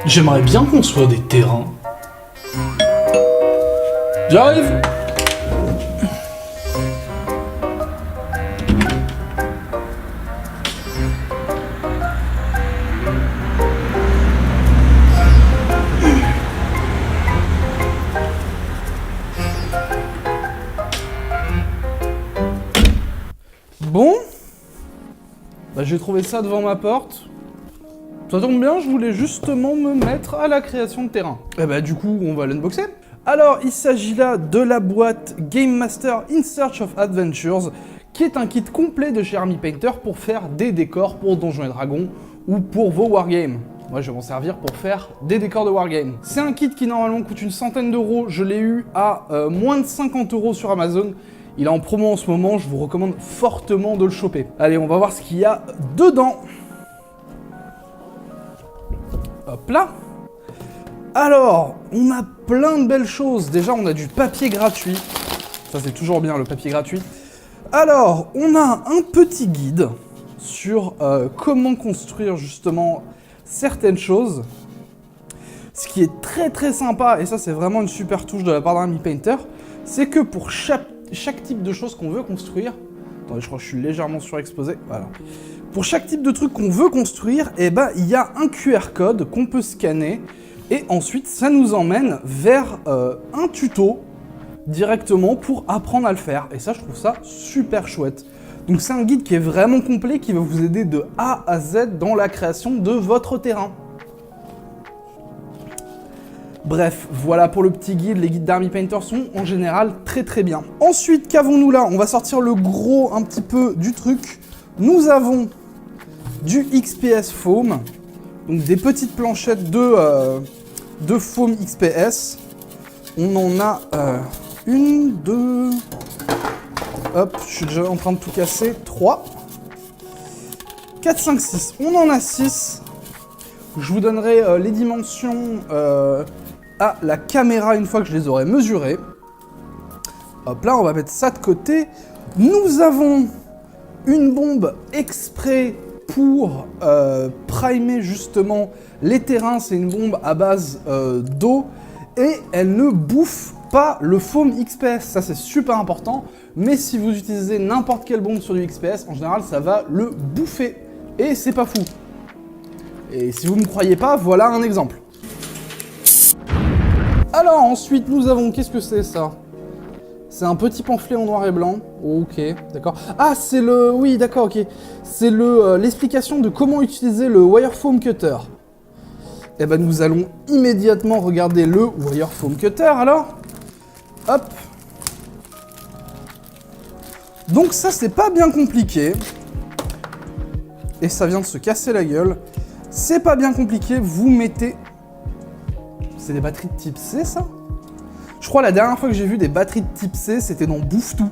J'aimerais bien construire des terrains. J'arrive! Bon, bah, j'ai trouvé ça devant ma porte. Ça tombe bien, je voulais justement me mettre à la création de terrain. Et bah du coup, on va l'unboxer. Alors, il s'agit là de la boîte Game Master In Search of Adventures, qui est un kit complet de chez Army Painter pour faire des décors pour Donjons et Dragons ou pour vos wargames. Moi, je vais m'en servir pour faire des décors de wargame. C'est un kit qui normalement coûte une centaine d'euros. Je l'ai eu à moins de 50 euros sur Amazon. Il est en promo en ce moment, je vous recommande fortement de le choper. Allez, on va voir ce qu'il y a dedans. Hop là. Alors, on a plein de belles choses. Déjà, on a du papier gratuit. Ça, c'est toujours bien, le papier gratuit. Alors, on a un petit guide sur comment construire justement certaines choses. Ce qui est très très sympa, et ça, c'est vraiment une super touche de la part d'Army Painter, c'est que pour chaque type de choses qu'on veut construire... Attendez, je crois que je suis légèrement surexposé. Voilà. Pour chaque type de truc qu'on veut construire, eh ben, il y a un QR code qu'on peut scanner et ensuite ça nous emmène vers un tuto directement pour apprendre à le faire. Et ça, je trouve ça super chouette. Donc c'est un guide qui est vraiment complet, qui va vous aider de A à Z dans la création de votre terrain. Bref, voilà pour le petit guide. Les guides d'Army Painter sont en général très très bien. Ensuite, qu'avons-nous là? On va sortir le gros un petit peu du truc. Nous avons du XPS Foam, donc des petites planchettes de foam XPS. On en a une, deux... Hop, je suis déjà en train de tout casser. 3, 4, 5, 6. On en a 6. Je vous donnerai les dimensions à la caméra une fois que je les aurai mesurées. Hop là, on va mettre ça de côté. Nous avons une bombe exprès pour primer justement les terrains. C'est une bombe à base d'eau et elle ne bouffe pas le foam XPS. Ça, c'est super important. Mais si vous utilisez n'importe quelle bombe sur du XPS, en général, ça va le bouffer. Et c'est pas fou. Et si vous ne me croyez pas, voilà un exemple. Alors ensuite, nous avons... Qu'est-ce que c'est ça? C'est un petit pamphlet en noir et blanc. Ok, d'accord. Ah, c'est le... Oui, d'accord, ok. C'est l'explication de comment utiliser le Wirefoam Cutter. Eh ben, nous allons immédiatement regarder le Wirefoam Cutter, alors. Hop. Donc ça, c'est pas bien compliqué. Et ça vient de se casser la gueule. C'est pas bien compliqué, vous mettez... C'est des batteries de type C, ça? Je crois la dernière fois que j'ai vu des batteries de type C, c'était dans Bouffe Tout.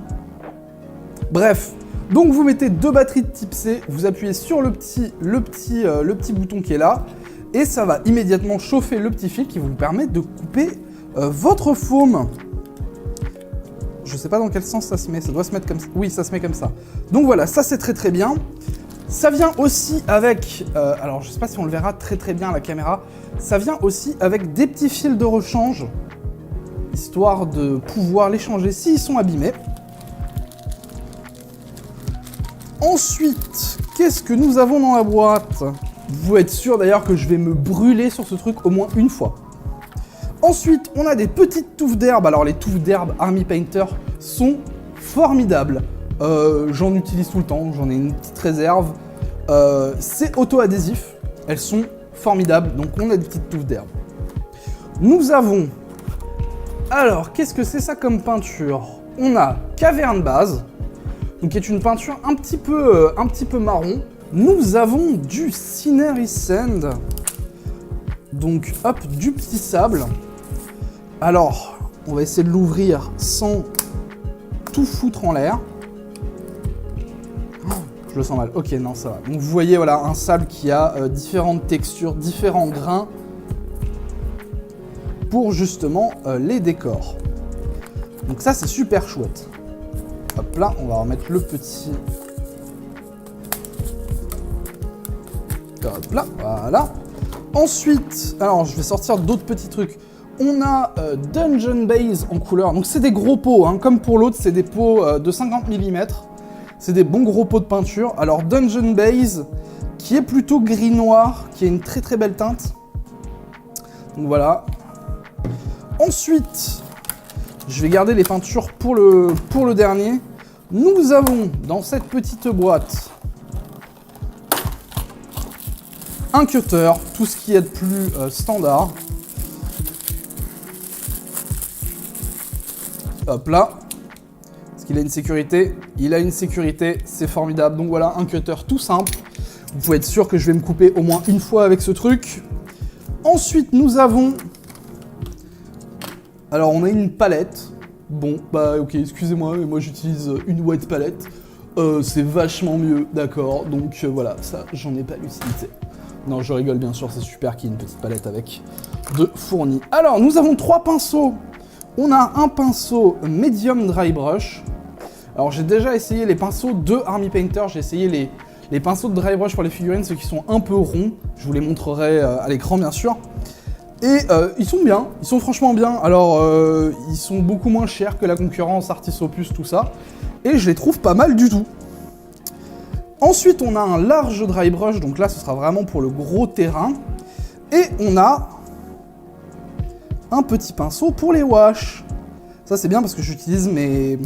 Bref, donc vous mettez 2 batteries de type C, vous appuyez sur le petit bouton qui est là, et ça va immédiatement chauffer le petit fil qui vous permet de couper votre foam. Je sais pas dans quel sens ça se met, ça doit se mettre comme ça. Oui, ça se met comme ça. Donc voilà, ça c'est très très bien. Ça vient aussi avec, alors je sais pas si on le verra très très bien à la caméra, ça vient aussi avec des petits fils de rechange, histoire de pouvoir les changer s'ils sont abîmés. Ensuite, qu'est-ce que nous avons dans la boîte? Vous pouvez être sûr d'ailleurs que je vais me brûler sur ce truc au moins une fois. Ensuite, on a des petites touffes d'herbe. Alors les touffes d'herbe Army Painter sont formidables. J'en utilise tout le temps, j'en ai une petite réserve. C'est auto-adhésif, elles sont formidables, donc on a des petites touffes d'herbe. Nous avons... Alors, qu'est-ce que c'est ça comme peinture? On a Caverne Base, donc qui est une peinture un petit peu marron. Nous avons du Scenery Sand, donc hop, du petit sable. Alors, on va essayer de l'ouvrir sans tout foutre en l'air. Je le sens mal. Ok, non, ça va. Donc vous voyez, voilà, un sable qui a différentes textures, différents grains pour justement les décors. Donc ça, c'est super chouette. Hop là, on va remettre le petit... Hop là, voilà. Ensuite, alors je vais sortir d'autres petits trucs. On a Dungeon Base en couleur. Donc c'est des gros pots, hein. Comme pour l'autre, c'est des pots de 50 mm. C'est des bons gros pots de peinture. Alors Dungeon Base, qui est plutôt gris-noir, qui a une très très belle teinte. Donc voilà. Ensuite, je vais garder les peintures pour le dernier. Nous avons dans cette petite boîte un cutter, tout ce qui est de plus standard. Hop là. Est-ce qu'il a une sécurité? Il a une sécurité, c'est formidable. Donc voilà, un cutter tout simple. Vous pouvez être sûr que je vais me couper au moins une fois avec ce truc. Ensuite, nous avons... Alors, on a une palette. Bon, bah ok, excusez-moi, mais moi j'utilise une white palette. C'est vachement mieux, d'accord. Donc voilà, ça, j'en ai pas l'utilité. Non, je rigole, bien sûr, c'est super qu'il y ait une petite palette avec de fournis. Alors, nous avons 3 pinceaux. On a un pinceau Medium Dry Brush. Alors, j'ai déjà essayé les pinceaux de Army Painter. J'ai essayé les pinceaux de Dry Brush pour les figurines, ceux qui sont un peu ronds. Je vous les montrerai à l'écran, bien sûr. Et ils sont bien, ils sont franchement bien. Alors, ils sont beaucoup moins chers que la concurrence Artis Opus, tout ça. Et je les trouve pas mal du tout. Ensuite, on a un large dry brush, donc là, ce sera vraiment pour le gros terrain. Et on a un petit pinceau pour les wash. Ça, c'est bien parce que j'utilise mes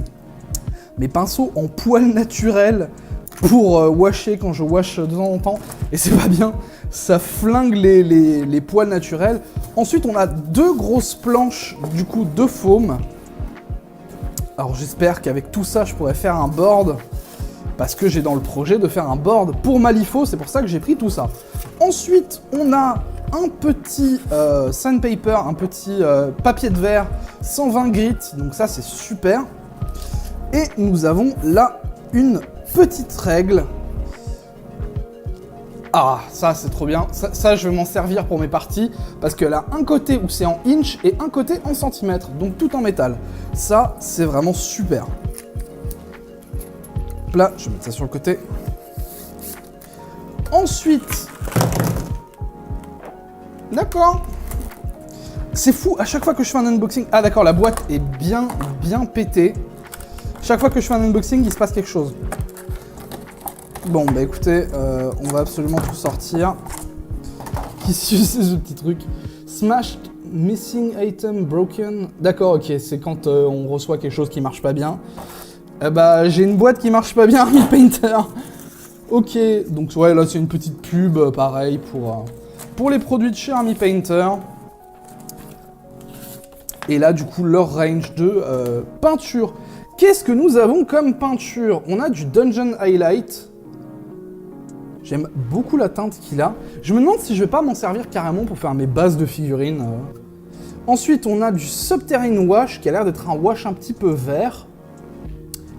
pinceaux en poil naturel pour washer quand je wash de temps en temps. Et c'est pas bien, ça flingue les poils naturels. Ensuite, on a 2 grosses planches, du coup, de foam. Alors, j'espère qu'avec tout ça, je pourrais faire un board. Parce que j'ai dans le projet de faire un board pour Malifaux, c'est pour ça que j'ai pris tout ça. Ensuite, on a un petit sandpaper, un petit papier de verre 120 grit, donc ça c'est super. Et nous avons là une petite règle. Ah, ça c'est trop bien, ça je vais m'en servir pour mes parties, parce qu'elle a un côté où c'est en inch et un côté en centimètres, donc tout en métal. Ça, c'est vraiment super. Là, je vais mettre ça sur le côté. Ensuite, d'accord. C'est fou, à chaque fois que je fais un unboxing... Ah d'accord, la boîte est bien pétée. Chaque fois que je fais un unboxing, il se passe quelque chose. Bon, bah écoutez, on va absolument tout sortir. Qu'est-ce que c'est ce petit truc? Smashed missing item broken. D'accord, ok, c'est quand on reçoit quelque chose qui marche pas bien. Bah, j'ai une boîte qui marche pas bien, Army Painter. Ok, donc ouais, là c'est une petite pub, pareil, pour les produits de chez Army Painter. Et là, du coup, leur range de peinture. Qu'est-ce que nous avons comme peinture? On a du Dungeon Highlight. J'aime beaucoup la teinte qu'il a. Je me demande si je vais pas m'en servir carrément pour faire mes bases de figurines. Ensuite, on a du Subterranean Wash, qui a l'air d'être un wash un petit peu vert.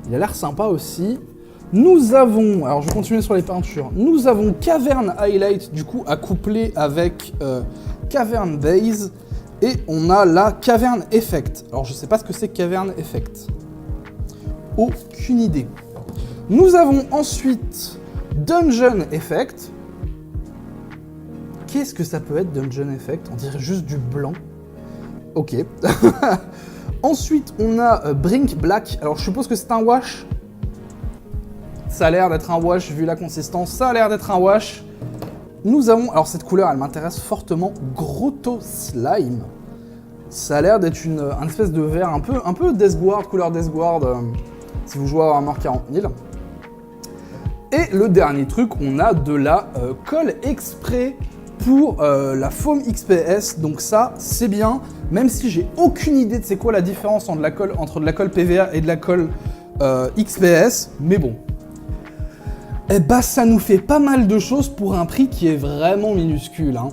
Il a l'air sympa aussi. Nous avons, alors je vais continuer sur les peintures, nous avons Cavern Highlight, du coup, à coupler avec Cavern Base. Et on a la Cavern Effect. Alors je sais pas ce que c'est Cavern Effect. Aucune idée. Nous avons ensuite Dungeon Effect. Qu'est-ce que ça peut être, Dungeon Effect? On dirait juste du blanc. Ok. Ensuite, on a Brink Black. Alors, je suppose que c'est un wash. Ça a l'air d'être un wash, vu la consistance. Ça a l'air d'être un wash. Nous avons... Alors, cette couleur, elle m'intéresse fortement. Grotto Slime. Ça a l'air d'être une espèce de vert un peu Death Guard, couleur Death Guard, si vous jouez à Warhammer 40 000. Et le dernier truc, on a de la colle exprès pour la foam XPS, donc ça, c'est bien, même si j'ai aucune idée de c'est quoi la différence entre de la colle PVA et de la colle XPS, mais bon. Eh bah, ça nous fait pas mal de choses pour un prix qui est vraiment minuscule, hein.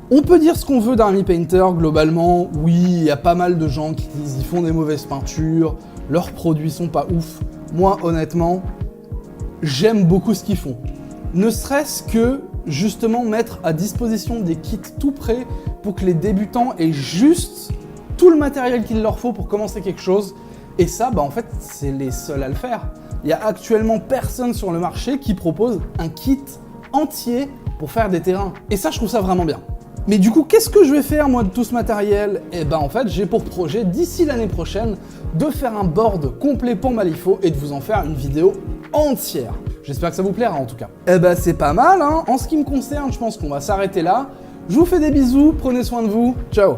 On peut dire ce qu'on veut d'Army Painter, globalement, oui, il y a pas mal de gens qui disent ils font des mauvaises peintures, leurs produits sont pas ouf. Moi, honnêtement, j'aime beaucoup ce qu'ils font. Ne serait-ce que, justement, mettre à disposition des kits tout prêts pour que les débutants aient juste tout le matériel qu'il leur faut pour commencer quelque chose. Et ça, bah en fait, c'est les seuls à le faire. Il y a actuellement personne sur le marché qui propose un kit entier pour faire des terrains. Et ça, je trouve ça vraiment bien. Mais du coup, qu'est-ce que je vais faire moi de tout ce matériel? Eh ben en fait, j'ai pour projet d'ici l'année prochaine de faire un board complet pour Malifaux et de vous en faire une vidéo entière. J'espère que ça vous plaira en tout cas. Eh ben c'est pas mal, hein. En ce qui me concerne, je pense qu'on va s'arrêter là. Je vous fais des bisous, prenez soin de vous, ciao.